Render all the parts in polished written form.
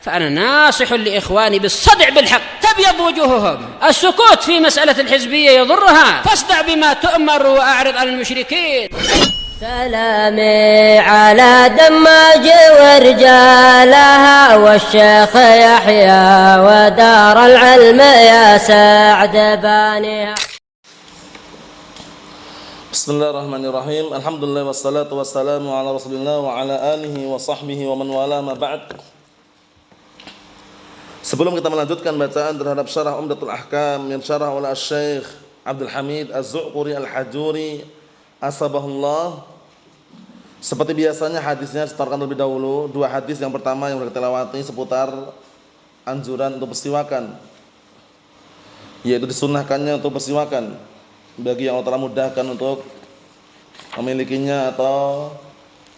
فأنا ناصح لإخواني بالصدع بالحق تبيض وجوههم. السكوت في مسألة الحزبية يضرها، فاصدع بما تؤمر وأعرض عن المشركين. سلامي على دماج ورجالها والشيخ يحيى ودار العلم يا سعد بانيها. Bismillahirrahmanirrahim. Alhamdulillah wassalatu wassalamu ala Rasulillah wa ala alihi wa sahbihi wa man wala ma ba'd. Sebelum kita melanjutkan bacaan terhadap syarah Umdatul Ahkam yang syarah oleh Syekh Abdul Hamid Az-Zu'quri Al-Hajuri asbahullah, seperti biasanya hadisnya setorkan terlebih dahulu. Dua hadis yang pertama yang sudah kita lewati seputar anjuran untuk bersiwakan, yaitu disunnahkannya untuk bersiwakan bagi yang Allah telah mudahkan untuk memilikinya atau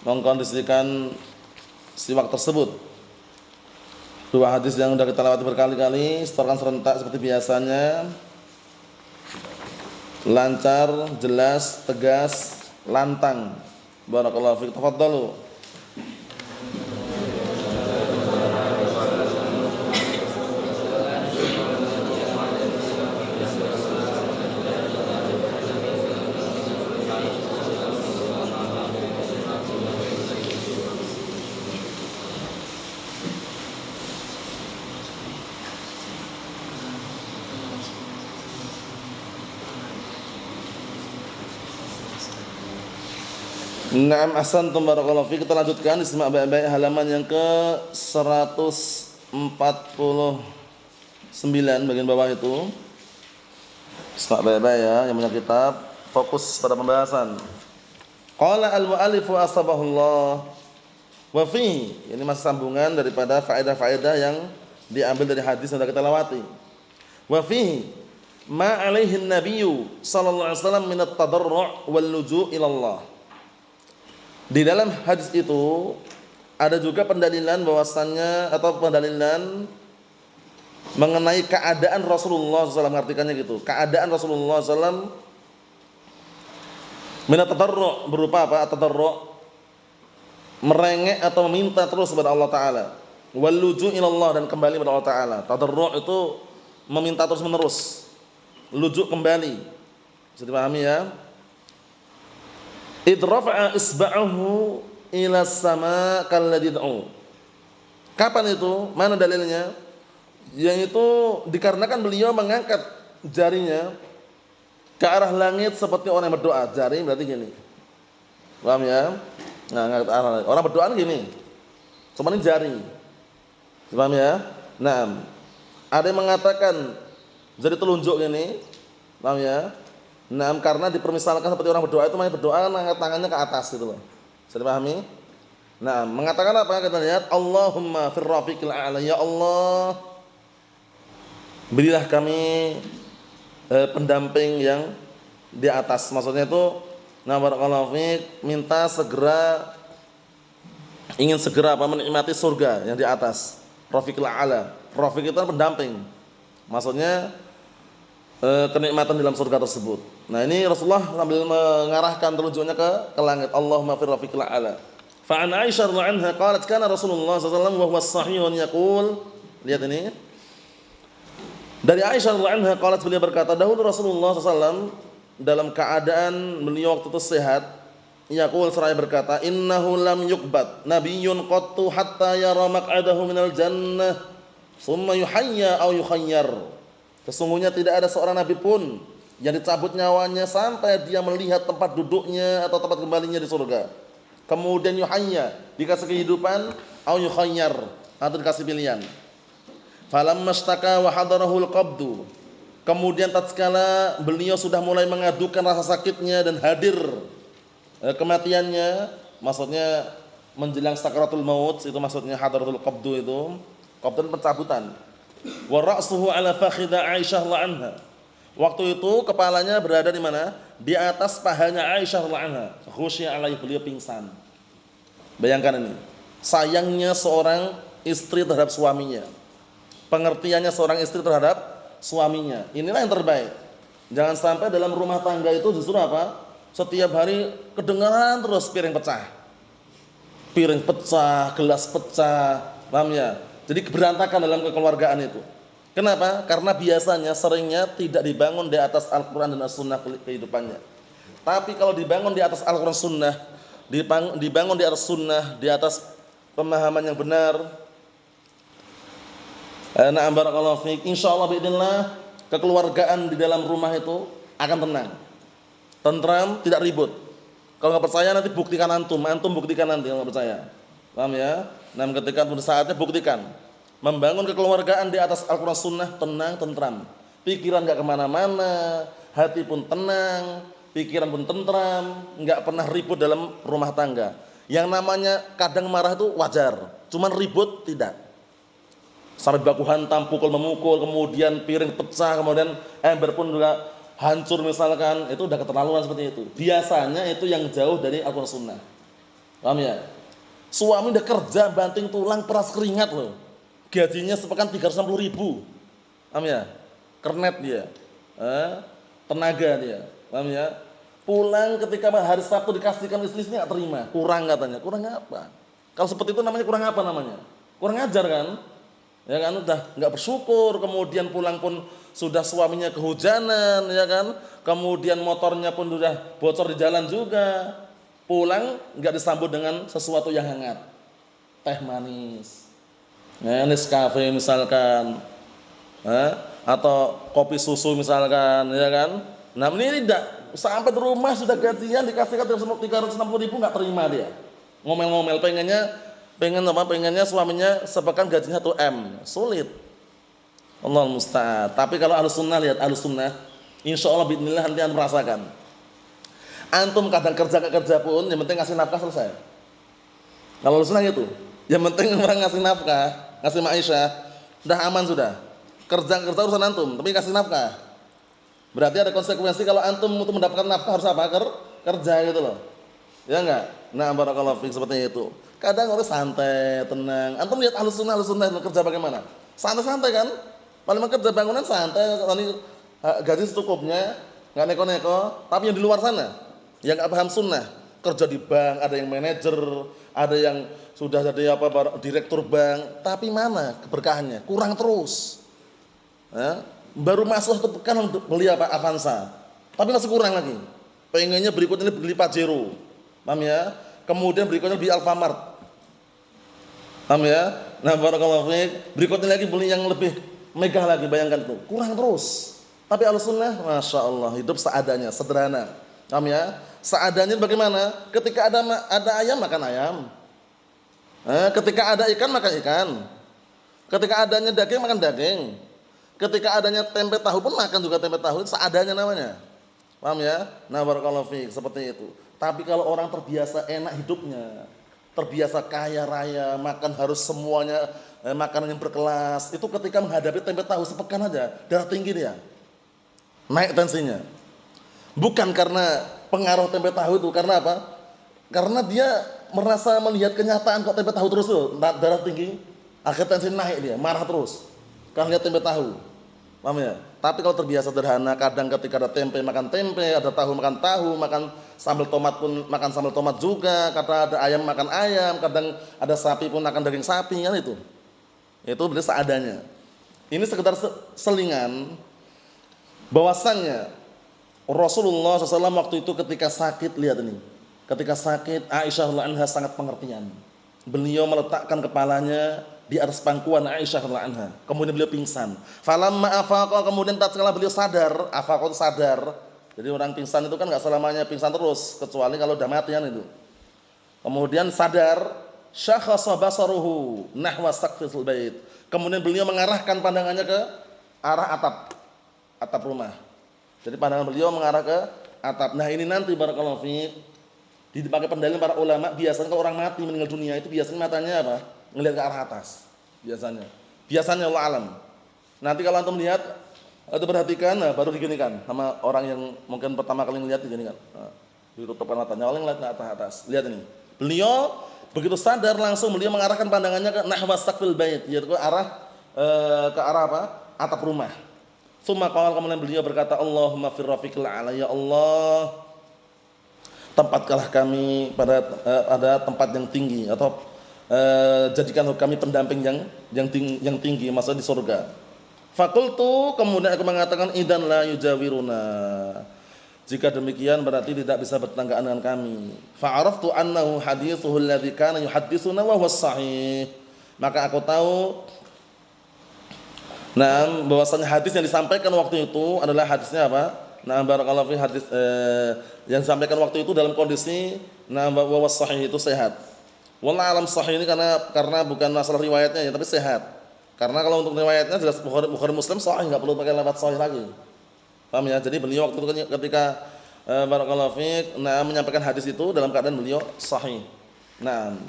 mengkondisikan siwak tersebut. Dua hadis yang sudah kita lewati berkali-kali, setorkan serentak seperti biasanya, lancar, jelas, tegas, lantang. Barakallahu fiik. Tafadhalu. Naam, ahsantum barakallahu fiik. Kita lanjutkan, disimak baik-baik halaman yang ke 149 bagian bawah itu. Simak baik-baik ya, yang punya kitab, fokus pada pembahasan. Qala al-mu'allifu asbahullah wa fi, ini masih sambungan daripada faedah-faedah yang diambil dari hadis yang sudah kita lewati. Wa fi ma alaihi an-nabiyyu sallallahu alaihi wasallam min at-tadarru' wal luju' ila Allah. Di dalam hadis itu ada juga pendalilan bahwasannya atau pendalilan mengenai keadaan Rasulullah SAW, artikannya gitu. Keadaan Rasulullah SAW minat tadarru' berupa apa? Tadarru' merengek atau meminta terus kepada Allah Ta'ala. Wal luju' ilallah, dan kembali kepada Allah Ta'ala. Tadarru' itu meminta terus menerus. Luju' kembali. Bisa dipahami ya? Idrafa'a isba'ahu ila sama kalladhi da'u. Kapan itu? Mana dalilnya? Yang itu dikarenakan beliau mengangkat jarinya ke arah langit seperti orang yang berdoa. Jari berarti gini. Paham ya? Nah, ngangkat arah langit. Orang berdoa gini. Cuma ini jari. Paham ya? Nah, ada yang mengatakan jari telunjuk gini. Paham ya? Nah, karena dipermisalkan seperti orang berdoa itu, makanya berdoa angkat tangannya ke atas gitu loh. Bisa dipahami? Nah, mengatakan apa? Kita lihat, Allahumma fir rafiqil a'la, ya Allah, berilah kami pendamping yang di atas. Maksudnya itu, nah barakallahu fiik, minta segera, ingin segera apa? Menikmati surga yang di atas. Rafiqil a'la. Rafiq itu pendamping. Maksudnya kenikmatan dalam surga tersebut. Nah, ini Rasulullah sambil mengarahkan telunjuknya ke langit. Allahumma fir rafiqil a'la. Fa an Aisyah radhiyallahu anha qalat kana Rasulullah sallallahu alaihi wasallam wa huwa sahihun yaqul. Lihat ini. Dari Aisyah radhiyallahu anha qalat, beliau berkata, dahulu Rasulullah sallallahu alaihi wasallam dalam keadaan beliau waktu itu sehat, yaqul, seraya berkata, innahu lam yuqbad nabiyyun qattu hatta yara maq'adahu minal jannah thumma yuhayya aw yukhayyar. Sesungguhnya tidak ada seorang nabi pun yang dicabut nyawanya sampai dia melihat tempat duduknya atau tempat kembalinya di surga. Kemudian yuhayya, dikasih kehidupan, au yukhayyar, atau dikasih pilihan. Falamma ishtaka wa hadarahul qabdu. Kemudian tatkala beliau sudah mulai mengadukan rasa sakitnya dan hadir kematiannya, maksudnya menjelang sakaratul maut, itu maksudnya hadaratul qabdu itu. Qabdu pencabutan. Wa ra'suhu ala fakhidha Aisyah radhiyallahu anha. Waktu itu kepalanya berada di mana? Di atas pahanya Aisyah radhiyallahu anha. Khusya alaihi, beliau pingsan. Bayangkan ini. Sayangnya seorang istri terhadap suaminya. Pengertiannya seorang istri terhadap suaminya. Inilah yang terbaik. Jangan sampai dalam rumah tangga itu justru apa? Setiap hari kedengaran terus piring pecah. Piring pecah, gelas pecah. Paham ya? Jadi berantakan dalam kekeluargaan itu. Kenapa? Karena biasanya seringnya tidak dibangun di atas Al-Quran dan As-Sunnah kehidupannya. Tapi kalau dibangun di atas Al-Quran Sunnah, dibangun di atas Sunnah, di atas pemahaman yang benar, na'am barakallahu fiik, insyaallah biidznillah kekeluargaan di dalam rumah itu akan tenang, tentram, tidak ribut. Kalau nggak percaya nanti buktikan antum buktikan nanti kalau nggak percaya. Paham ya? Nah, ketika saatnya buktikan. Membangun kekeluargaan di atas Al-Quran Sunnah, tenang, tentram. Pikiran nggak kemana-mana, hati pun tenang, pikiran pun tentram, nggak pernah ribut dalam rumah tangga. Yang namanya kadang marah itu wajar, cuman ribut tidak. Sampai baku hantam, pukul memukul, kemudian piring pecah, kemudian ember pun juga hancur misalkan, itu udah keterlaluan seperti itu. Biasanya itu yang jauh dari Al-Quran Sunnah. Paham ya? Suami udah kerja banting tulang peras keringat loh, gajinya sepekan 360.000. Paham ya? Kernet dia, tenaga dia. Paham ya? Pulang ketika hari Sabtu dikasihkan istrinya nggak terima, kurang katanya. Kurang apa? Kalau seperti itu namanya kurang apa namanya? Kurang ajar kan? Ya kan, udah nggak bersyukur, kemudian pulang pun sudah suaminya kehujanan, ya kan? Kemudian motornya pun sudah bocor di jalan juga. Pulang nggak disambut dengan sesuatu yang hangat, teh manis, Nescafe misalkan, atau kopi susu misalkan, ya kan? Nah ini tidak, sampai di rumah sudah gajian dikasihkan 360.000 nggak terima dia, ngomel-ngomel, pengennya suaminya sepekan gajinya 1 M, sulit. Allah musta'an. Tapi kalau Ahlus Sunnah, lihat Ahlus Sunnah, insyaallah bismillah nanti anda merasakan. Antum kadang kerja pun, yang penting ngasih nafkah selesai. Kalau Ahlus Sunnah gitu, yang penting orang ngasih nafkah, ngasih ma'isyah, udah aman sudah. Kerja urusan antum, tapi kasih nafkah. Berarti ada konsekuensi kalau antum untuk mendapatkan nafkah harus apa? Kerja gitu loh. Ya enggak? Nah, barakallahu fiik, seperti itu. Kadang orang santai, tenang. Antum lihat Ahlus Sunnah kerja bagaimana? Santai-santai kan? Paling kerja bangunan santai, gaji secukupnya, enggak neko-neko. Tapi yang di luar sana, yang enggak paham sunnah, kerja di bank, ada yang manajer, ada yang sudah jadi direktur bank, tapi mana keberkahannya? Kurang terus. Baru masuk satu pekan untuk beli Avanza, tapi masih kurang lagi. Pengennya berikutnya beli Pajero, paham ya? Kemudian berikutnya beli Alfamart, paham ya? Nah, barakallahu fiik, berikutnya lagi beli yang lebih megah lagi, bayangkan tuh, kurang terus. Tapi Ahlus Sunnah, masya Allah, hidup seadanya, sederhana, paham ya? Seadanya bagaimana? Ketika ada ayam makan ayam, ketika ada ikan makan ikan, ketika adanya daging makan daging, ketika adanya tempe tahu pun makan juga tempe tahu, seadanya namanya. Paham ya? Nah, barakallahu fiik, seperti itu. Tapi kalau orang terbiasa enak hidupnya, terbiasa kaya raya, makan harus semuanya makanan yang berkelas, itu ketika menghadapi tempe tahu sepekan aja darah tinggi dia, naik tensinya. Bukan karena pengaruh tempe tahu itu, karena apa? Karena dia merasa melihat kenyataan kok tempe tahu terus tuh, darah tinggi, akhirnya tensi naik dia, marah terus karena lihat tempe tahu. Paham ya? Tapi kalau terbiasa sederhana, kadang ketika ada tempe makan tempe, ada tahu, makan sambal tomat pun makan sambal tomat juga, kadang ada ayam makan ayam, kadang ada sapi pun makan daging sapi, kan itu. Itu benar seadanya. Ini sekedar selingan bahwasannya Rasulullah SAW waktu itu ketika sakit, lihat ini. Ketika sakit, Aisyah radhiyallahu anha sangat pengertian. Beliau meletakkan kepalanya di atas pangkuan Aisyah radhiyallahu anha. Kemudian beliau pingsan. Falamma afaqa, kemudian tatkala beliau sadar, afaqa itu sadar. Jadi orang pingsan itu kan enggak selamanya pingsan terus, kecuali kalau udah mati kan itu. Kemudian sadar, syakhasa basaruhu nahwa saqfil bait. Kemudian beliau mengarahkan pandangannya ke arah atap rumah. Jadi pandangan beliau mengarah ke atap. Nah, ini nanti barakallahu fiik dipakai pendalilan para ulama, biasanya kalau orang mati meninggal dunia itu biasanya matanya apa? Ngelihat ke arah atas. Biasanya Allah alam. Nanti kalau antum lihat atau perhatikan, nah, baru diginikan sama orang yang mungkin pertama kali ngelihat diginikan. Nah, ditutupkan matanya, oleh ngelihat ke atas. Lihat ini. Beliau begitu sadar langsung beliau mengarahkan pandangannya ke nahwa saqfil bait, yaitu ke arah apa? Atap rumah. Tsumma qala, kemudian beliau berkata, Allahumma fir rafiqil a'la, ya Allah, tempatkanlah kami pada tempat yang tinggi, atau jadikan kami pendamping yang tinggi, maksudnya di surga. Fakultu, kemudian aku mengatakan idan la yujawiruna. Jika demikian berarti tidak bisa bertetanggaan dengan kami. Fa'araftu annahu hadithuhu alladhi kana yuhadditsuna wa huwa sahih. Maka aku tahu bahwasanya hadis yang disampaikan waktu itu adalah hadisnya apa? Barakallahu fi hadis yang disampaikan waktu itu dalam kondisi wa huwa sahih, itu sehat. Wallahu alam sahih ini karena bukan masalah riwayatnya ya, tapi sehat. Karena kalau untuk riwayatnya jelas Bukhari Muslim sahih, enggak perlu pakai lafaz sahih lagi. Paham ya? Jadi beliau waktu itu ketika barakallahu fiik menyampaikan hadis itu dalam keadaan beliau sahih.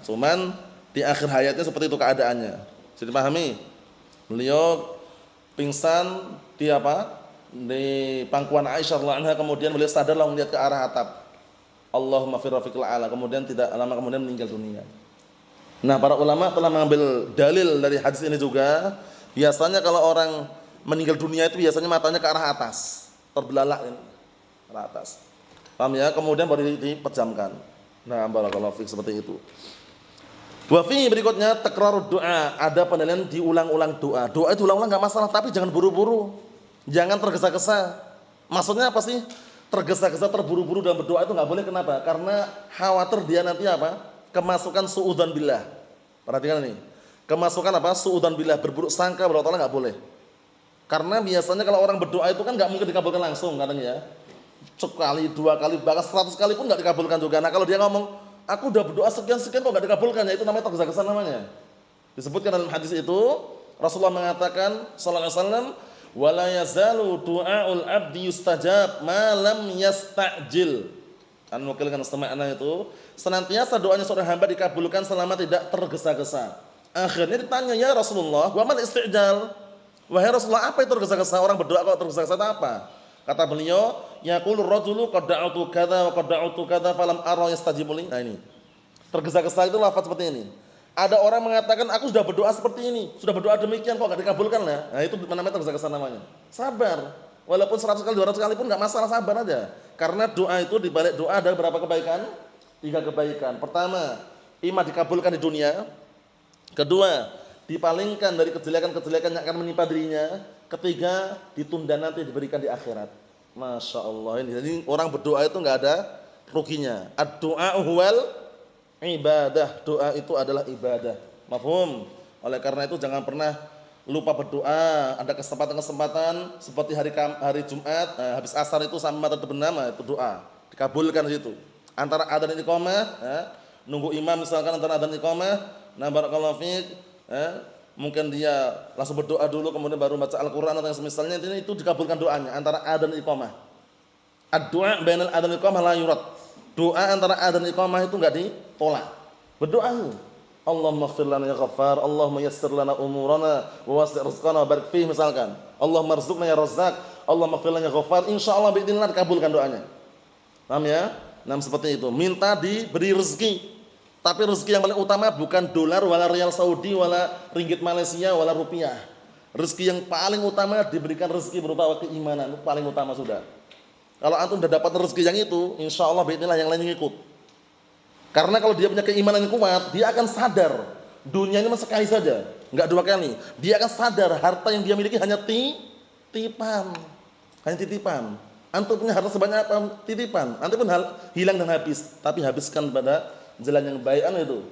Cuman di akhir hayatnya seperti itu keadaannya. Jadi pahami? Beliau pingsan di pangkuan Aisyah radhiyallahu anha, kemudian beliau sadar lalu melihat ke arah atap. Allahumma fir rafiqil a'la, kemudian tidak lama kemudian meninggal dunia. Para ulama telah mengambil dalil dari hadis ini juga. Biasanya kalau orang meninggal dunia itu biasanya matanya ke arah atas, terbelalak ini, ke arah atas. Paham ya? Kemudian baru dipejamkan. Barakallahu fiik, seperti itu. Wa fi berikutnya takrarud doa, ada penilaian diulang-ulang doa. Doa itu ulang-ulang enggak masalah, tapi jangan buru-buru. Jangan tergesa-gesa. Maksudnya apa sih? Tergesa-gesa, terburu-buru dalam berdoa itu enggak boleh. Kenapa? Karena khawatir dia nanti kemasukan suudzon billah. Perhatikan ini. Kemasukan suudzon billah, berburuk sangka kepada Allah enggak boleh. Karena biasanya kalau orang berdoa itu kan enggak mungkin dikabulkan langsung katanya ya. Sekali, dua kali, bahkan 100 kali pun enggak dikabulkan juga. Kalau dia ngomong, aku udah berdoa sekian-sekian kok enggak dikabulkan, ya itu namanya tergesa-gesa namanya. Disebutkan dalam hadis itu, Rasulullah mengatakan sallallahu alaihi wasallam, wala yazalu du'aul abdi yustajab ma lam yasta'jil. Mewakilkan makna itu, senantiasa doanya seorang hamba dikabulkan selama tidak tergesa-gesa. Akhirnya ditanya, ya Rasulullah, wa mal istijal? Wahai Rasulullah, apa itu tergesa-gesa? Orang berdoa kalau tergesa-gesa itu apa? Kata beliau, yaqulur rajulu qad da'utu kadza wa qad da'utu kadza falam ara yastajibu li. Ini. Tergesa-gesa itu lafaz seperti ini. Ada orang mengatakan aku sudah berdoa seperti ini, sudah berdoa demikian kok enggak dikabulkan lah. Itu namanya tergesa-gesa namanya. Sabar. Walaupun 100 kali, 200 kali pun enggak masalah, sabar aja. Karena doa itu, di balik doa ada berapa kebaikan? 3 kebaikan. Pertama, imma dikabulkan di dunia. Kedua, dipalingkan dari kejelekan-kejelekan yang akan menimpa dirinya. Ketiga, ditunda nanti diberikan di akhirat. Masya Allah ini. Jadi orang berdoa itu enggak ada ruginya. Ad-du'a huwal ibadah. Doa itu adalah ibadah. Mafhum? Oleh karena itu jangan pernah lupa berdoa. Ada kesempatan-kesempatan seperti hari Jumat, habis asar itu sampai mata terbenam, itu doa. Dikabulkan di situ. Antara adzan dan iqamah, nunggu imam misalkan antara adzan dan iqamah, barakallahu fiik, mungkin dia langsung berdoa dulu kemudian baru baca Al-Qur'an atau yang semisalnya, itu dikabulkan doanya antara adzan dan iqamah. Ad-du'a bainal adzan wal iqamah la yurad. Doa antara adzan dan iqamah itu enggak ditolak. Berdoa Allahumma ighfir lana ya Ghaffar, Allahumma yassir lana umurana wa wasi' rizqana wa barik fihi misalkan. Allahumma rzuqna ya Razzaq, Allahumma ighfir lana ya Ghaffar, insyaallah biidznillah dikabulkan doanya. Paham ya? Seperti itu. Minta diberi rezeki. Tapi rezeki yang paling utama bukan dolar wala rial Saudi wala ringgit Malaysia wala rupiah. Rezeki yang paling utama diberikan rezeki berupa keimanan, itu paling utama sudah. Kalau antum sudah dapat rezeki yang itu, insyaallah biidznillah yang lain ngikut. Karena kalau dia punya keimanan yang kuat, dia akan sadar dunia ini masa sekali saja, enggak 2 kali. Dia akan sadar harta yang dia miliki hanya titipan. Hanya titipan. Antum punya harta sebanyak apa? Titipan. Nanti pun hilang dan habis, tapi habiskan pada jalan yang baik itu.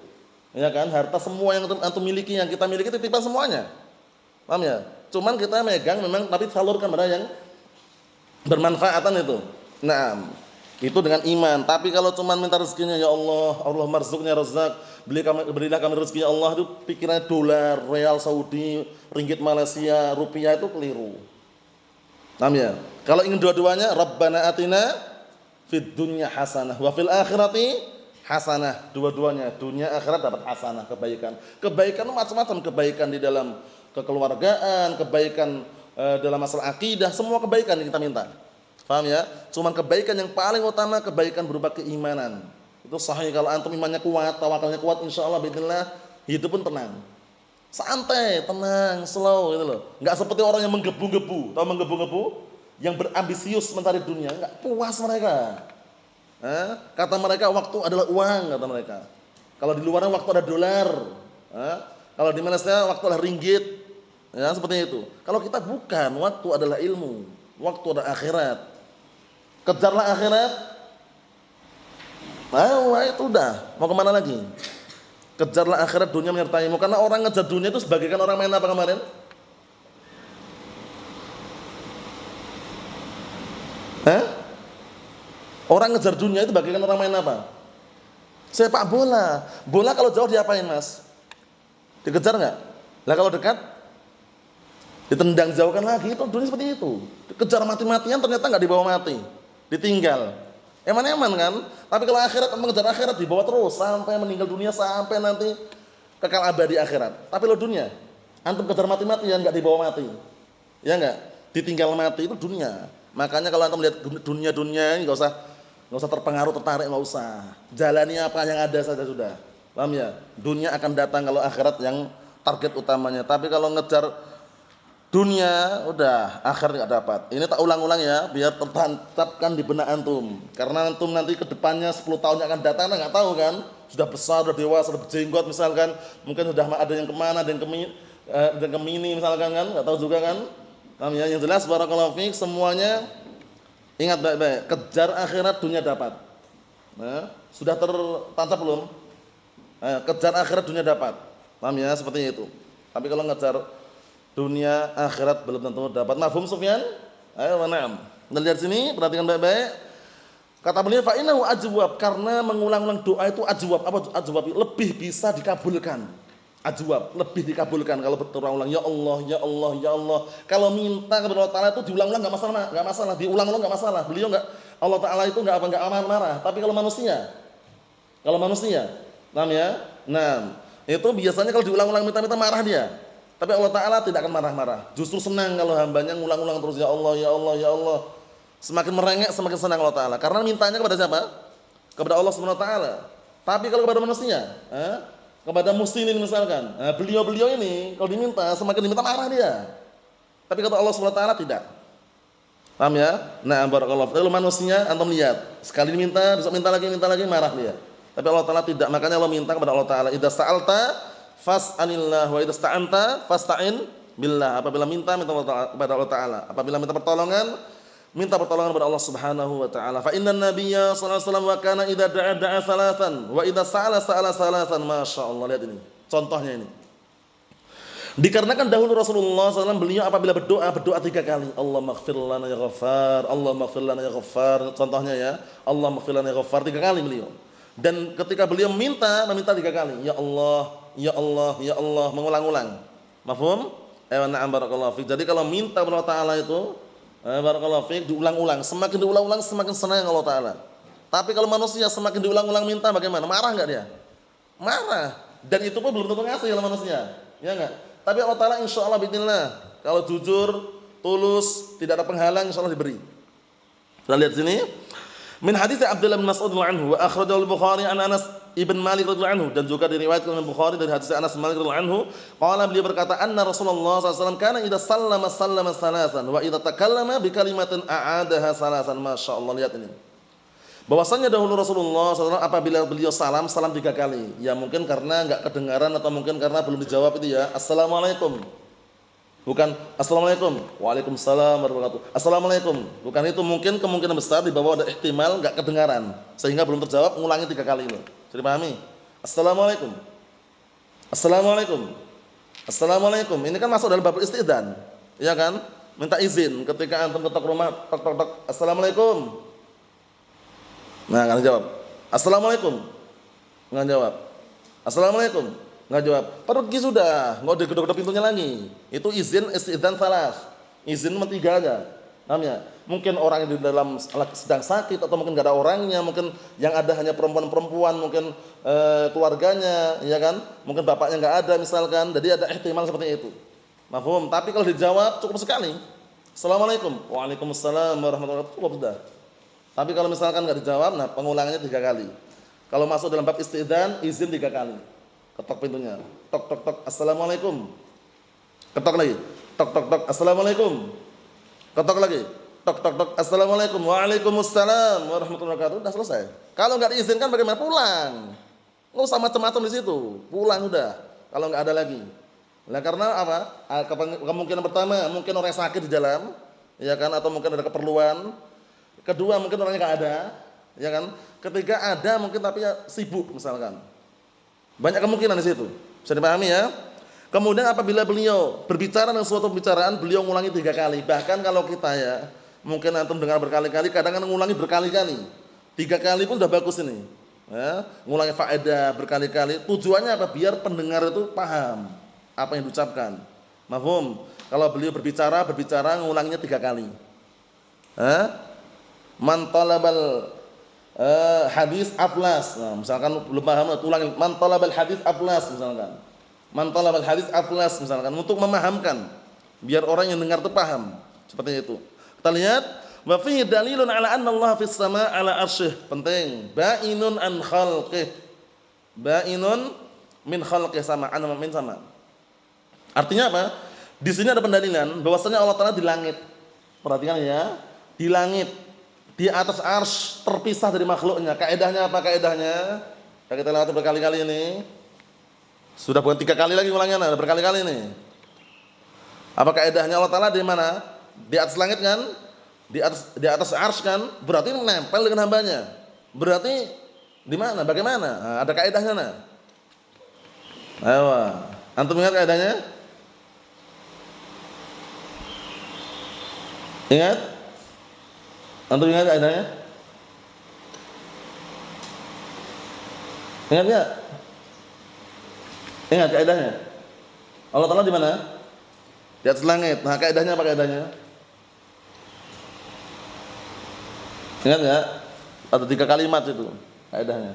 Ya kan? Harta semua yang antum miliki, yang kita miliki titipan semuanya. Paham ya? Cuman kita megang memang tapi salurkan pada yang bermanfaatan itu. Itu dengan iman. Tapi kalau cuma minta rezekinya, ya Allah, Allah marzuqnya Razzaq, berilah kami rezeki ya Allah, itu pikirannya dolar, real Saudi, ringgit Malaysia, rupiah, itu keliru. Paham ya? Kalau ingin dua-duanya, Rabbana atina fid dunya hasanah wa fil akhirati hasanah. Dua-duanya, dunia akhirat dapat hasanah, kebaikan. Kebaikan itu macam-macam, kebaikan di dalam kekeluargaan, kebaikan dalam masalah akidah, semua kebaikan yang kita minta. Paham ya? Cuman kebaikan yang paling utama kebaikan berupa keimanan. Itu sahih kalau antum imannya kuat, tawakalnya kuat, insyaallah bismillah hidup pun tenang. Santai, tenang, slow gitu loh. Enggak seperti orang yang menggebu-gebu. Tahu menggebu-gebu? Yang berambisius mencari dunia, enggak puas mereka. Kata mereka waktu adalah uang, kata mereka. Kalau di luarnya waktu ada dolar. Kalau di Malaysia waktu ada ringgit. Ya, seperti itu. Kalau kita bukan, waktu adalah ilmu. Waktu adalah akhirat. Kejarlah akhirat. Itu udah. Mau kemana lagi? Kejarlah akhirat, dunia menyertaimu. Karena orang ngejar dunia itu sebagaikan orang main apa kemarin? Orang ngejar dunia itu bagaikan orang main apa? Sepak bola. Bola kalau jauh diapain, Mas? Dikejar nggak? Lah kalau dekat ditendang jauhkan lagi. Itu dunia seperti itu. Dikejar mati-matian ternyata nggak dibawa mati, ditinggal. Eman-eman kan? Tapi kalau akhirat, mengejar akhirat dibawa terus sampai meninggal dunia, sampai nanti kekal abadi akhirat. Tapi lo dunia, antum kejar mati-matian nggak dibawa mati, ya nggak? Ditinggal mati, itu dunia. Makanya kalau antum lihat dunia ini nggak usah terpengaruh, tertarik, nggak usah. Jalani apa yang ada saja sudah. Paham ya? Dunia akan datang kalau akhirat yang target utamanya. Tapi kalau ngejar dunia, udah akhirat nggak dapat. Ini tak ulang-ulang ya, biar tertancapkan di benak antum. Karena antum nanti ke depannya 10 tahun yang akan datang, nggak tahu kan? Sudah besar, sudah dewasa, sudah berjenggot misalkan, mungkin sudah ada yang kemana, ada yang kemini misalkan kan, nggak tahu juga kan? Paham ya? Yang jelas barakallahu fiik, semuanya ingat baik-baik, kejar akhirat, dunia dapat. Sudah tertancap belum? Kejar akhirat, dunia dapat. Paham ya? Seperti itu. Tapi kalau ngejar dunia, akhirat belum tentu dapat. Mafhum Sufyan? Ayo, na'am. Kita lihat sini, perhatikan baik-baik. Kata beliau, fa innahu ajwab, karena mengulang-ulang doa itu ajwab. Apa ajwab? Lebih bisa dikabulkan. Ajwab, lebih dikabulkan kalau berulang-ulang, ya Allah, ya Allah, ya Allah. Kalau minta kepada Allah Taala itu diulang-ulang enggak masalah, diulang-ulang enggak masalah. Beliau enggak, Allah Taala itu enggak marah. Tapi kalau manusia, paham ya? Nah, itu biasanya kalau diulang-ulang minta marah dia. Tapi Allah Ta'ala tidak akan marah-marah. Justru senang kalau hambanya ngulang-ulang terus, ya Allah, ya Allah, ya Allah. Semakin merengek, semakin senang Allah Ta'ala. Karena mintanya kepada siapa? Kepada Allah Subhanahu Wa Ta'ala. Tapi kalau kepada manusia, kepada muslimin misalkan, beliau-beliau ini kalau diminta, semakin diminta marah dia. Tapi kata Allah Subhanahu Wa Ta'ala tidak. Paham ya? Nah, barakallahu. Kalau manusia, antum lihat, sekali diminta, besok minta lagi, marah dia. Tapi Allah Ta'ala tidak. Makanya Allah minta kepada Allah Ta'ala, idza sa'alta fas'alillah wa idza sta'anta fasta'in billah. Apabila minta kepada Allah Ta'ala. Apabila minta pertolongan kepada Allah Subhanahu wa taala. Fa innan nabiyya sallallahu alaihi wasallam wa kana idza da'a salatan wa idza sa'ala salatan. Masyaallah, lihat ini. Contohnya ini. Dikarenakan dahulu Rasulullah SAW beliau apabila berdoa 3 kali. Allahummaghfir lana ya Ghaffar, Allahummaghfir lana ya Ghaffar. Contohnya ya, Allahummaghfir lana ya Ghaffar 3 kali beliau. Dan ketika beliau meminta 3 kali. Ya Allah, ya Allah, ya Allah, mengulang-ulang. Mafhum? Na'am barakallahu fiik. Jadi kalau minta kepada Allah Ta'ala itu barakallahu fiik diulang-ulang. Semakin diulang-ulang semakin senang Allah Ta'ala. Tapi kalau manusia semakin diulang-ulang minta bagaimana? Marah enggak dia? Marah. Dan itu pun belum tentu ngasih kalau manusia. Ya enggak? Tapi Allah Ta'ala insyaallah bismillah, kalau jujur, tulus, tidak ada penghalang, insyaallah diberi. Kita lihat sini. Min hadits Abdullah bin Mas'ud radhiyallahu anhu wa akhrajahu al-Bukhari an Anas ibn Malik radhiyallahu anhu, dan juga diriwayatkan oleh Bukhari dari hadis Anas bin Malik radhiyallahu anhu, qala, beliau berkata, anna Rasulullah sallallahu alaihi wasallam kana idza sallama salasan wa idza takallama bi kalimatin a'adaha salasan. Masyaallah, lihat ini. Bahwasanya dahulu Rasulullah SAW apabila beliau salam 3 kali. Ya mungkin karena enggak kedengaran atau mungkin karena belum dijawab itu ya. Assalamualaikum. Bukan Assalamualaikum. Waalaikumsalam warahmatullahi wabarakatuh. Assalamualaikum. Bukan itu, mungkin kemungkinan besar di bawah ada ihtimal enggak kedengaran sehingga belum terjawab, ngulangi 3 kali ini. Jadi pahami? Assalamualaikum. Assalamualaikum. Assalamualaikum. Ini kan masuk dalam bab istidzan. Iya kan? Minta izin ketika antum ketok rumah, tok. Assalamualaikum. Nah, enggak jawab. Assalamualaikum. Enggak jawab. Assalamualaikum. Enggak jawab. Pergi sudah, enggak digedok-gedok pintunya lagi. Itu izin istidzan salas. Izin 3 aja. Paham ya? Mungkin orang yang di dalam sedang sakit atau mungkin enggak ada orangnya, mungkin yang ada hanya perempuan-perempuan, mungkin keluarganya, ya kan? Mungkin bapaknya enggak ada misalkan. Jadi ada ihtimal seperti itu. Mafhum? Tapi kalau dijawab cukup sekali. Assalamualaikum. Waalaikumsalam warahmatullahi wabarakatuh. Cukup sudah. Tapi kalau misalkan enggak dijawab, nah pengulangannya 3 kali. Kalau masuk dalam bab istidzan, izin 3 kali. Ketok pintunya. Tok. Assalamualaikum. Ketok lagi. Tok. Assalamualaikum. Ketok lagi. Tok. Assalamualaikum. Waalaikumsalam warahmatullahi wabarakatuh. Sudah selesai. Kalau enggak diizinkan bagaimana? Pulang. Nggak usah macam-macam di situ, pulang udah. Kalau nggak ada lagi. Nah karena apa? Kemungkinan pertama mungkin orang sakit di dalam, ya kan? Atau mungkin ada keperluan. Kedua mungkin orangnya nggak ada, ya kan? Ketiga ada mungkin tapi ya sibuk misalkan. Banyak kemungkinan di situ. Bisa dipahami ya? Kemudian apabila beliau berbicara dengan suatu pembicaraan, beliau ngulangi 3 kali. Bahkan kalau kita ya, mungkin antum dengar berkali-kali, kadang-kadang ngulangi berkali-kali. 3 kali pun sudah bagus ini. Ya, ngulangi faedah berkali-kali. Tujuannya apa? Biar pendengar itu paham apa yang diucapkan. Mafhum? Kalau beliau berbicara ngulanginya 3 kali. Man talabal hadis aflas. Nah, misalkan belum paham, ulangi man talabal hadis aflas misalkan. Man talabal hadis aflas misalkan, untuk memahamkan biar orang yang dengar itu paham. Seperti itu. Kita lihat wa fihi dalilun ala anna Allah fis sama' ala arsyih. Penting. Ba'inun an khalqih. Ba'inun min khalqih, sama an min sama. Artinya apa? Di sini ada pendalilan bahwasanya Allah Taala di langit. Perhatikan ya, di langit, di atas arsy, terpisah dari makhluknya. Kaedahnya apa kaedahnya? Kita lihat berkali-kali ini. Sudah bukan 3 kali lagi ulangnya, ada berkali-kali ini. Apa kaedahnya? Allah Taala di mana? Di atas langit kan? Di atas arsy kan? Berarti menempel dengan hambanya. Berarti di mana? Bagaimana? Nah, ada kaedahnya nah. Ayo, antum ingat kaedahnya? Ingat? Antum ingat kaedahnya? Ingat enggak? Ingat kaedahnya? Allah Taala di mana? Di atas langit. Nah, kaedahnya apa kaedahnya? Ingat enggak? Ada 3 kalimat itu kaedahnya.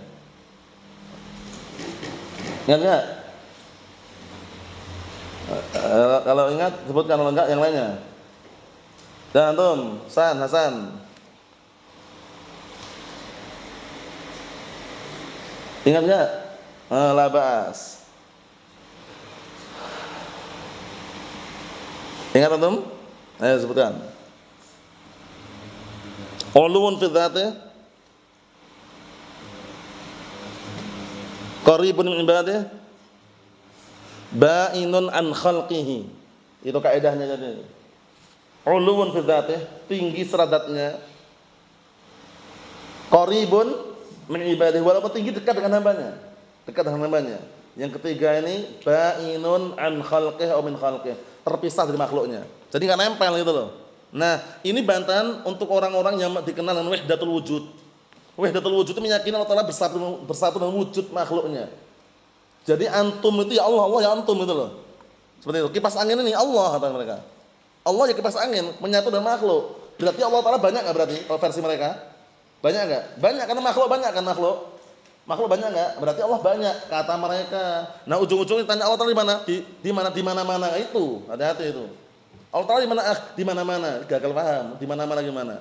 Ingat enggak? Kalau ingat sebutkan, kalau enggak yang lainnya. Dan antum, Hasan. Ingat enggak? La ba'as. Ingat antum? Ayo sebutkan. Uluwun fi dzatih, qaribun min ibadih, ba'inun an khalqihi. Itu kaedahnya jadi. Uluwun fi dzatih, tinggi seradatnya. Qaribun min ibadih, walaupun tinggi dekat dengan hambanya. Dekat dengan hambanya. Yang ketiga ini ba'inun an khalqihi atau min khalqihi, terpisah dari makhluknya. Jadi enggak nempel gitu loh. Nah, ini bantahan untuk orang-orang yang dikenal dengan wahdatul wujud. Wahdatul wujud itu meyakini Allah Taala bersatu dengan wujud makhluknya. Jadi antum itu ya Allah, Allah ya antum itu loh. Seperti itu. Kipas angin ini Allah kata mereka. Allah ya kipas angin, menyatu dengan makhluk. Berarti Allah Taala banyak enggak berarti kalau versi mereka? Banyak enggak? Banyak, karena makhluk banyak kan makhluk. Makhluk banyak enggak? Berarti Allah banyak kata mereka. Nah, ujung-ujungnya tanya Allah Taala di mana? Di mana-mana itu. Hati-hati itu. Allah Taala di mana? Di mana-mana. Gagal paham. Di mana-mana gimana?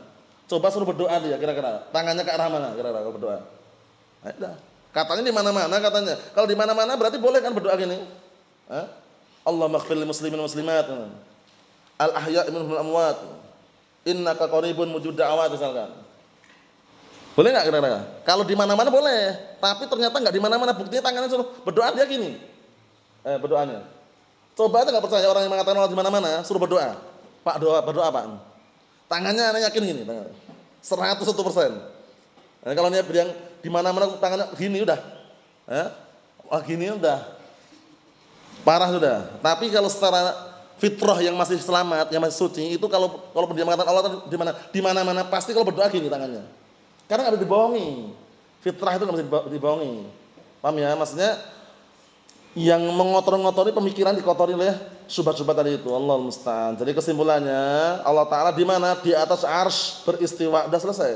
Coba suruh berdoa dia kira-kira. Tangannya ke arah mana kira-kira kalau berdoa? Nah, katanya di mana-mana katanya. Kalau di mana-mana berarti boleh kan berdoa gini? Allahumma ighfir lil muslimin wal muslimat. Al ahya' minhum wal amwat. Innaka qaribun mujib da'awat misalkan. Boleh enggak kira-kira? Kalau di mana-mana boleh, tapi ternyata enggak di mana-mana, buktinya tangannya suruh berdoa dia gini. Berdoanya. Coba aja enggak percaya orang yang mengatakan Allah di mana-mana, suruh berdoa. Pak, berdoa Pak. Tangannya ana yakin gini, tangan. 101%. Nah, kalau dia bilang di mana-mana tangannya gini udah. Gini udah. Parah sudah. Tapi kalau secara fitrah yang masih selamat, yang masih suci, itu kalau dia mengatakan Allah di mana-mana pasti kalau berdoa gini tangannya. Karena nggak bisa dibohongi. Fitrah itu nggak bisa dibohongi. Paham ya? Maksudnya yang mengotori pemikiran dikotori oleh syubhat-syubhat tadi itu. Allahul musta'an. Jadi kesimpulannya Allah Taala di mana? Di atas arsy beristiwa. Sudah selesai.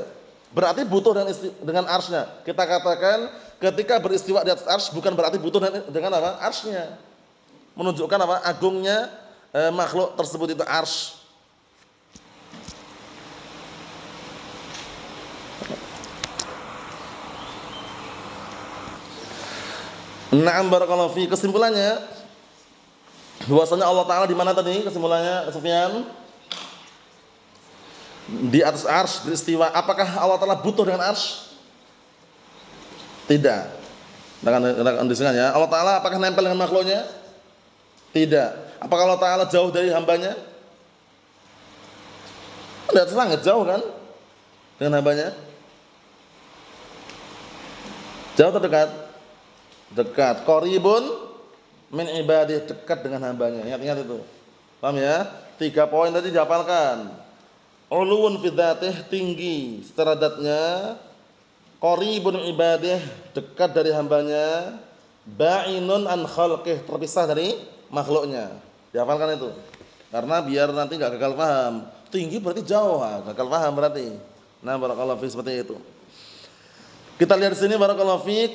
Berarti butuh dengan arsy-nya. Kita katakan ketika beristiwa di atas arsy bukan berarti butuh dengan apa? Arsy-nya. Menunjukkan apa? Agungnya makhluk tersebut itu arsy. Na'am barakallahu fi. Kesimpulannya bahwasanya Allah Taala di mana tadi? Kesimpulannya Sufyan di atas arsy beristiwa. Apakah Allah Taala butuh dengan arsy? Tidak. Kita kondisikan ya. Allah Ta'ala apakah nempel dengan makhluknya? Tidak. Apakah Allah Ta'ala jauh dari hambanya? Tidak, sangat jauh kan dengan hambanya? Jauh atau dekat? Dekat. Qaribun min ibadih, dekat dengan hambanya. Ingat-ingat itu. Paham ya? 3 poin tadi dihafalkan. Uluwun fi dzatih, tinggi secara zatnya. Qaribun min ibadih, dekat dari hambanya. Ba'inun an khalqih, terpisah dari makhluknya. Dihafalkan itu. Karena biar nanti enggak gagal paham. Tinggi berarti jauh, gagal paham berarti. Nah, barakallahu fiik seperti itu. Kita lihat di sini barakallahu fiik.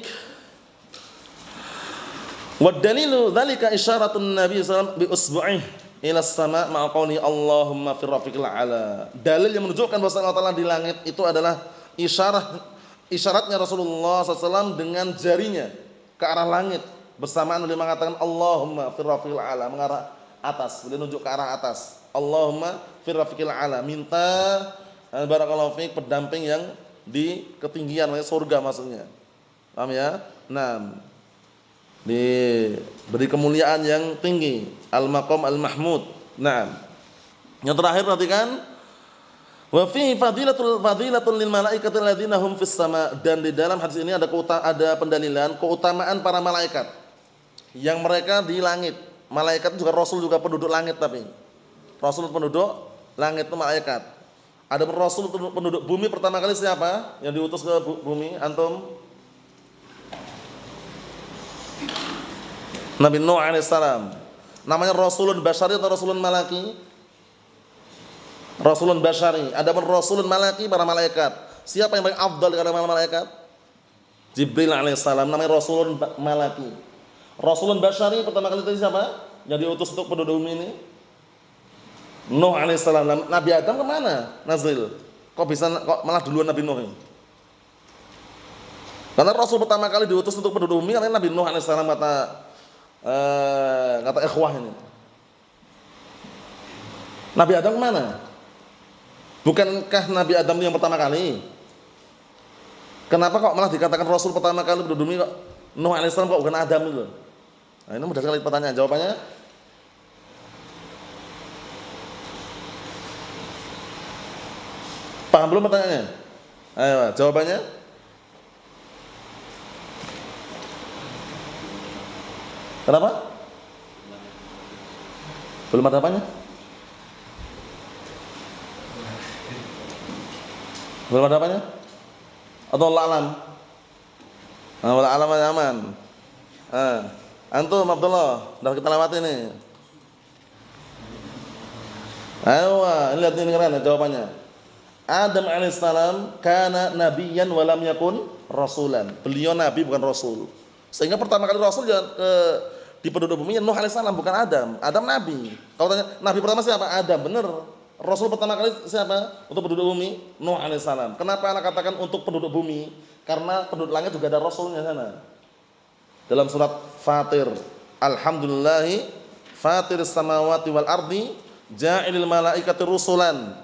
Wa dalilu dzalika isyaratun Nabi sallallahu alaihi wasallam bi usbu'ih ila as-sama' ma'a qouli Allahumma fir rafiqil a'la. Dalil yang menunjukkan bahwa Allah Ta'ala di langit itu adalah isyaratnya Rasulullah SAW dengan jarinya ke arah langit. Bersamaan beliau mengatakan Allahumma fir rafiqil a'la, mengarah atas. Beliau menunjuk ke arah atas. Allahumma fir rafiqil a'la, minta barakallahu fiik pendamping yang di ketinggian, surga maksudnya. Paham ya? Nah, diberi kemuliaan yang tinggi, al-maqam al-mahmud. Nah, yang terakhir perhatikan, wa fi fadilatul lil malaikati alladziina hum fis sama', dan di dalam hadis ini ada pendalilan keutamaan para malaikat yang mereka di langit. Malaikat juga rasul, juga penduduk langit, tapi rasul penduduk langit itu malaikat. Ada rasul penduduk bumi pertama kali siapa yang diutus ke bumi? Antum? Nabi Nuh alaihissalam. Namanya Rasulun Basyari atau Rasulun Malaki? Rasulun Basyari. Adapun Rasulun Malaki para malaikat. Siapa yang paling afdal dari para malaikat? Jibril alaihissalam. Namanya Rasulun Malaki. Rasulun Basyari pertama kali itu siapa? Yang diutus untuk penduduk bumi ini? Nuh alaihissalam. Nabi Adam kemana? Nazil. Kok malah duluan Nabi Nuh ini? Karena Rasul pertama kali diutus untuk penduduk bumi karena Nabi Nuh alaihissalam, kata ikhwah ini. Nabi Adam kemana? Bukankah Nabi Adam yang pertama kali? Kenapa kok malah dikatakan Rasul pertama kali penduduk bumi kok Nuh alaihissalam, kok bukan Adam itu? Nah, ini mudah sekali pertanyaan. Jawabannya paham belum pertanyaannya? Ayo, jawabannya? Kenapa? Belum ada apanya? Belum ada apanya? Atau Allah alam? Allah alam aman. Antum Abdullah, udah kita lewati nih. Ayo, ini lihat ini keren jawabannya. Adam alaihissalam kana nabiyyan wa lam yakun rasulan. Beliau nabi bukan rasul. Sehingga pertama kali rasul di penduduk bumi Nuh alaihissalam, bukan Adam. Adam nabi. Kalau tanya nabi pertama siapa? Adam, benar. Rasul pertama kali siapa untuk penduduk bumi? Nuh alaihissalam. Kenapa anak katakan untuk penduduk bumi? Karena penduduk langit juga ada rasulnya sana. Dalam surat Fatir, alhamdulillahi fatiris samawati wal ardi ja'ilil malaikati rusulan.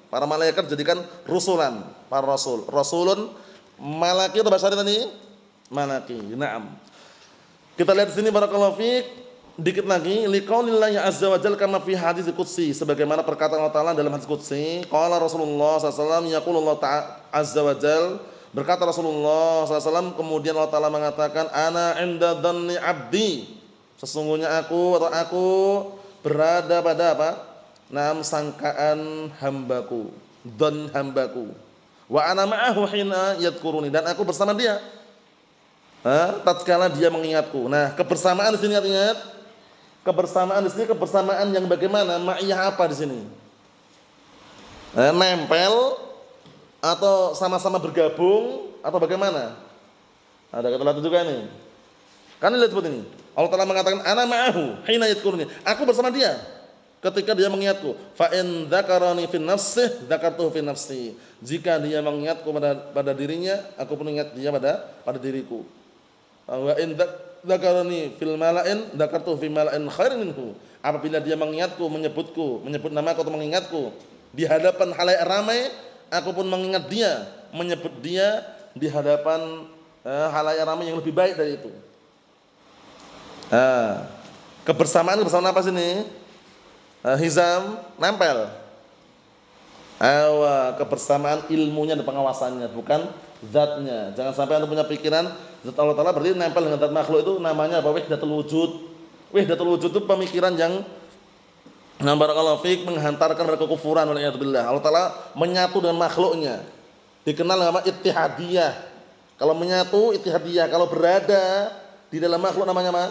Para malaikat jadikan rusulan, para rasul. Rasulun malaki atau basyari tadi? Malaki. Naam. Kita lihat di sini barakallahu fiik, dikit lagi, liqaulillahi azza wa jalla kama fi hadits qudsi, sebagaimana perkataan Allah Taala dalam hadis qudsi, qala Rasulullah sallallahu alaihi wasallam, yaqulullah ta'ala azza wa jalla, berkata Rasulullah sallallahu alaihi wasallam, kemudian Allah Taala mengatakan, ana 'inda dhanni 'abdi, sesungguhnya aku berada pada apa? Sangkaan hambaku, dan hambaku. Wa ana ma'ahu hina yadhkuruni, dan aku bersama dia tatkala dia mengingatku. Nah, kebersamaan di sini ingat. Kebersamaan di sini kebersamaan yang bagaimana? Ma'iyah apa di sini? Nempel atau sama-sama bergabung atau bagaimana? Ada kata lain juga nih. Kan lihat seperti ini. Allah Taala mengatakan ana ma'ahu hina yadhkuruni. Aku bersama dia ketika dia mengingatku. Fa in dzakarani fi nafsihi dzakartuhu fi nafsi. Jika dia mengingatku pada dirinya, aku pun ingat dia pada diriku. Wa in dzakarani fil mala'in dzakartuhu fi mala'in khairin minhu. Apabila dia mengingatku, menyebut namaku atau mengingatku di hadapan halayak ramai, aku pun mengingat dia, menyebut dia di hadapan halayak ramai yang lebih baik dari itu. Kebersamaan apa sini? Hizam nempel. Kebersamaan ilmunya dan pengawasannya, bukan zatnya. Jangan sampai Anda punya pikiran zat Allah Ta'ala berarti nempel dengan zat makhluk, itu namanya apa? Wahdatul wujud. Wahdatul wujud itu pemikiran yang barakallahu fiik menghantarkan pada kekufuran waliyadzubillah. Allah Ta'ala menyatu dengan makhluknya. Dikenal nama ittihadiyah. Kalau menyatu ittihadiyah, kalau berada di dalam makhluk namanya apa?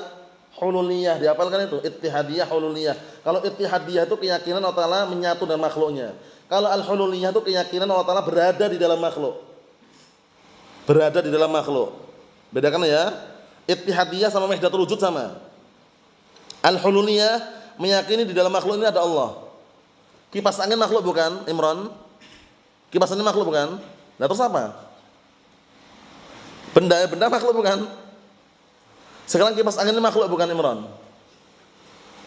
Hululiyah. Dihafalkan itu, ittihadiyah, hululiyah. Kalau ittihadiyah itu keyakinan Allah Ta'ala menyatu dengan makhluknya. Kalau al-hululiyah itu keyakinan Allah Ta'ala berada di dalam makhluk. Berada di dalam makhluk. Bedakan ya. Ittihadiyah sama wahdatul wujud sama. Al-hululiyah meyakini di dalam makhluk ini ada Allah. Kipas angin makhluk bukan, Imran? Kipas angin makhluk bukan? Nah terus apa? Benda makhluk bukan? Sekarang kipas angin ini makhluk bukan, Imran?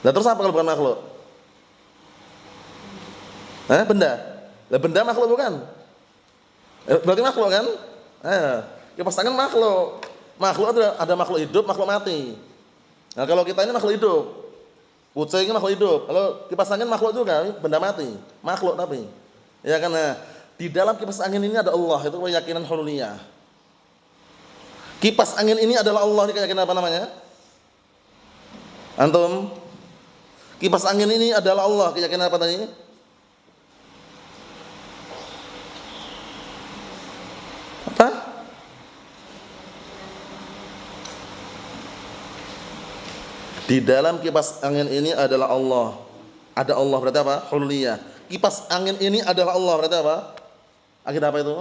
Nah terus apa kalau bukan makhluk? Benda. Lah benda makhluk bukan? Berarti makhluk kan? Kipas angin makhluk. Makhluk ada makhluk hidup, makhluk mati. Nah kalau kita ini makhluk hidup. Kucing ini makhluk hidup. Kalau kipas angin makhluk juga, benda mati. Makhluk tapi. Ya karena di dalam kipas angin ini ada Allah, itu keyakinan hululiyah. Kipas angin ini adalah Allah, ini keyakinan apa namanya? Antum? Kipas angin ini adalah Allah, keyakinan apa tadi? Apa? Di dalam kipas angin ini adalah Allah. Ada Allah berarti apa? Hululiyah. Kipas angin ini adalah Allah berarti apa? Akidah apa itu?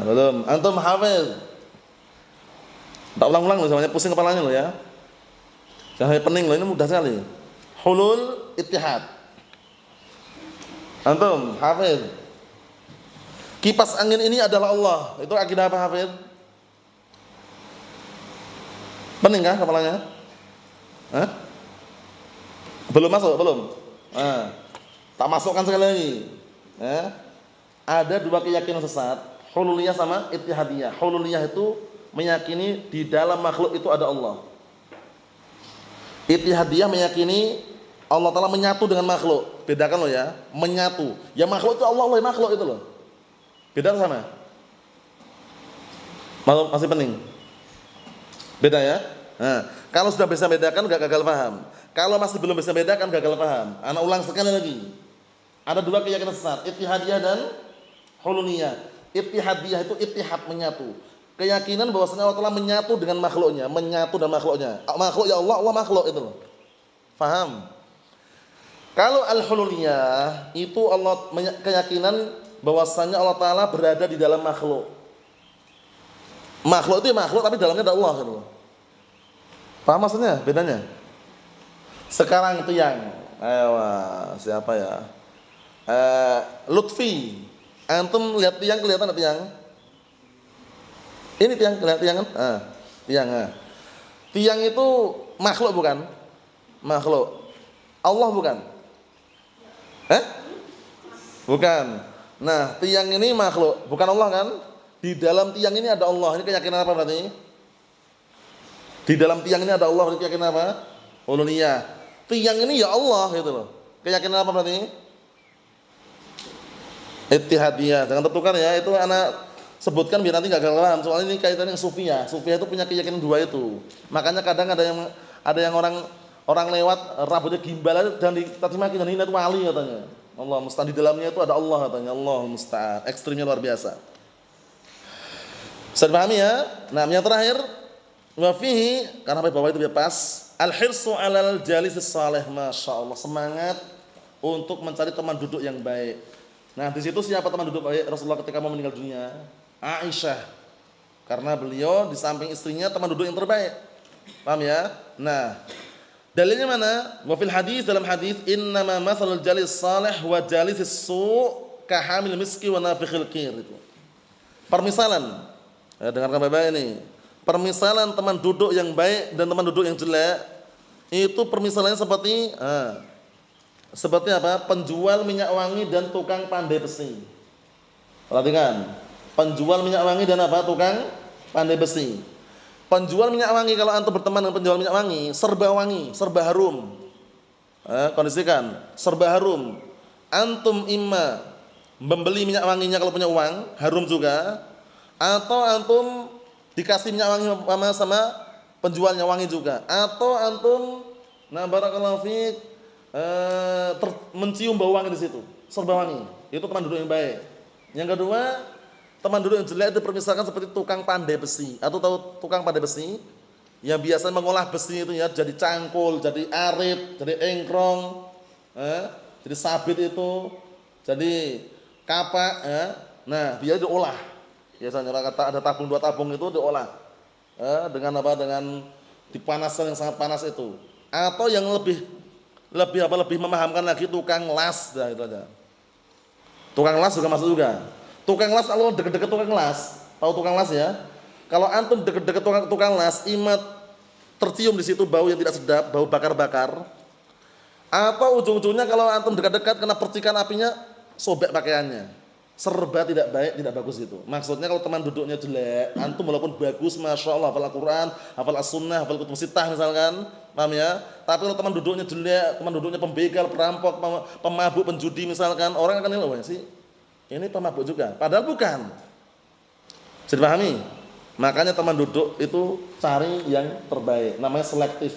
Belum. Antum hafid. Tak ulang-ulang loh, semuanya pusing kepalanya loh ya. Jangan pening loh, ini mudah sekali. Hulul ittihad. Antum hafid. Kipas angin ini adalah Allah. Itu akidah apa hafid? Pening kah kepalanya? Belum masuk, belum? Tak masukkan sekali lagi. Ada dua keyakinan sesat, hululiyah sama ittihadiyah. Hululiyah itu meyakini di dalam makhluk itu ada Allah. Ittihadiyah meyakini Allah Ta'ala menyatu dengan makhluk. Bedakan loh ya, menyatu. Ya makhluk itu Allah, Allah makhluk itu loh. Beda sama? Masih pening? Beda ya? Kalau sudah bisa bedakan gak gagal paham. Kalau masih belum bisa bedakan gagal paham. Anak ulang sekali lagi. Ada dua keyakinan sesat, ittihadiyah dan hululiyah. Ittihadiyah itu ittihad, menyatu. Keyakinan bahwasanya Allah Ta'ala menyatu dengan makhluknya, menyatu dengan makhluknya. Makhluk ya Allah, Allah makhluk itu loh. Faham? Kalau al-hululiyah itu Allah keyakinan bahwasanya Allah Ta'ala berada di dalam makhluk. Makhluk itu makhluk tapi dalamnya ada Allah gitu loh. Paham maksudnya? Bedanya? Sekarang tiang. Siapa ya? Lutfi. Antum lihat tiang, kelihatan ada tiang? Ini tiang, kelihatan tiang kan? Tiang. Tiang itu makhluk bukan? Makhluk. Allah bukan? Bukan. Nah, tiang ini makhluk, bukan Allah kan? Di dalam tiang ini ada Allah. Ini keyakinan apa berarti? Di dalam tiang ini ada Allah, berarti keyakinan apa? Hululiyah. Tiang ini ya Allah gitu loh. Keyakinan apa berarti? Ittihadiyah. Jangan tertukar ya, itu anak sebutkan biar nanti enggak gagal paham. Soalnya ini kaitannya dengan sufiyah. Sufiyah itu punya keyakinan dua itu. Makanya kadang ada yang orang lewat rambutnya gimbal dan ditati maki dan ini itu wali katanya. Allah musta'an, di dalamnya itu ada Allah katanya. Allah musta'an. Ekstrimnya luar biasa. Bisa dipahami ya? Nah, yang terakhir wa fihi, karena sampai bawah itu biar pas. Al-hirsu 'alal jalisis salih. Masyaallah, semangat untuk mencari teman duduk yang baik. Nah, di situ siapa teman duduk baik Rasulullah ketika mau meninggal dunia? Aisyah. Karena beliau di samping istrinya teman duduk yang terbaik. Paham ya? Nah, dalilnya mana? Wa fil hadis, dalam hadis, innama mathalul jalis salih wa jalisis su' ka hamil miski wa nafikhil qir itu. Permisalan. Ya, dengarkan baik-baik ini. Permisalan teman duduk yang baik dan teman duduk yang jelek itu permisalannya Seperti apa? Penjual minyak wangi dan tukang pandai besi. Perhatikan, penjual minyak wangi dan apa? Tukang pandai besi. Penjual minyak wangi, kalau antum berteman dengan penjual minyak wangi, serba harum. Kondisikan, serba harum. Antum imma membeli minyak wanginya kalau punya uang, harum juga, atau antum dikasih minyak wangi sama penjualnya wangi juga, atau antum barakallahu fiik mencium bau wangi di situ, serba wangi. Itu teman duduk yang baik. Yang kedua, teman duduk yang jelek itu permisalkan seperti tukang pandai besi. Atau tahu tukang pandai besi? Yang biasa mengolah besi itu ya, jadi cangkul, jadi arit, jadi engkrong, jadi sabit itu, jadi kapak, nah dia diolah. Biasanya orang kata ada tabung, 2 tabung itu diolah. Dengan apa? Dengan dipanasan yang sangat panas itu. Atau yang lebih memahamkan lagi, tukang las, dah itu aja. Tukang las juga masuk juga. Tukang las, kalau deket-deket tukang las, tahu tukang las ya? Kalau antum deket-deket tukang las, imat tercium di situ bau yang tidak sedap, bau bakar-bakar. Atau ujung-ujungnya kalau antum dekat-dekat kena percikan apinya, sobek pakaiannya. Serba tidak baik, tidak bagus itu. Maksudnya kalau teman duduknya jelek, antum walaupun bagus, masya Allah, hafal Al-Quran, hafal As-Sunnah, hafal Kutub Sittah misalkan, paham ya? Tapi kalau teman duduknya jelek, teman duduknya pembegal, perampok, pemabuk, penjudi misalkan, orang akan nilai, sih ini pemabuk juga. Padahal bukan. Bisa dipahami? Makanya teman duduk itu cari yang terbaik. Namanya selektif.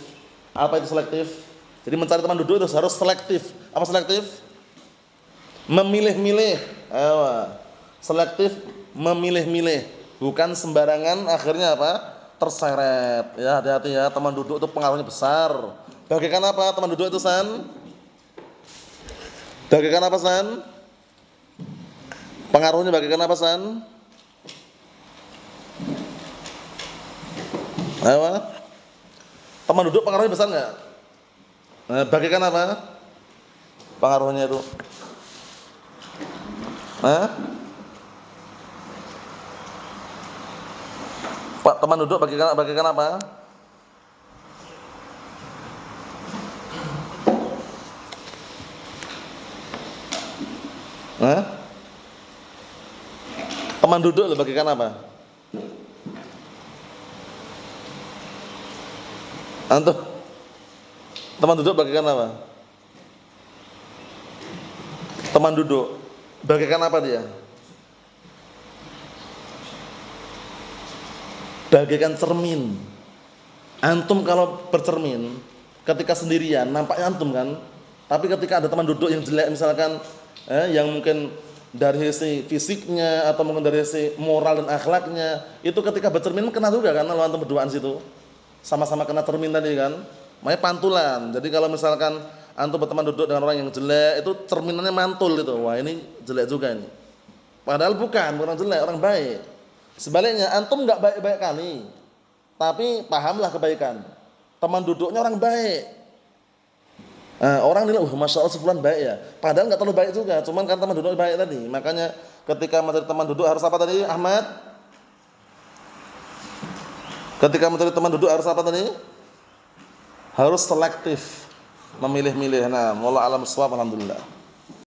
Apa itu selektif? Jadi mencari teman duduk itu harus selektif. Apa selektif? Memilih-milih. Selektif, memilih-milih. Bukan sembarangan akhirnya apa? Terseret. Ya, hati-hati ya, teman duduk itu pengaruhnya besar. Bagaikan apa teman duduk itu, San? Bagaikan apa, San? Pengaruhnya bagaikan apa, San? Ayo. Teman duduk pengaruhnya besar enggak? Bagaikan apa? Pengaruhnya itu. Pak, teman duduk bagaikan apa? Teman duduk bagaikan apa? Antum, teman duduk bagaikan apa? Teman duduk bagaikan apa dia? Bagaikan cermin. Antum kalau bercermin ketika sendirian nampaknya antum kan, tapi ketika ada teman duduk yang jelek misalkan, yang mungkin dari sisi fisiknya atau mungkin dari sisi moral dan akhlaknya, itu ketika bercermin kena juga kan kalau antum berduaan situ. Sama-sama kena cermin tadi kan. Makanya pantulan. Jadi kalau misalkan antum berteman duduk dengan orang yang jelek, itu cerminannya mantul gitu. Wah, ini jelek juga ini. Padahal bukan orang jelek, orang baik. Sebaliknya antum enggak baik-baik kali. Tapi pahamlah kebaikan. Teman duduknya orang baik. Orang nilai, masya Allah sebulan baik ya. Padahal enggak terlalu baik juga. Cuman kan teman duduk baik tadi. Makanya ketika mencari teman duduk harus apa tadi, Ahmad? Ketika mencari teman duduk harus apa tadi? Harus selektif, memilih-milih. Nah, wallahu a'lam bishawab, alhamdulillah.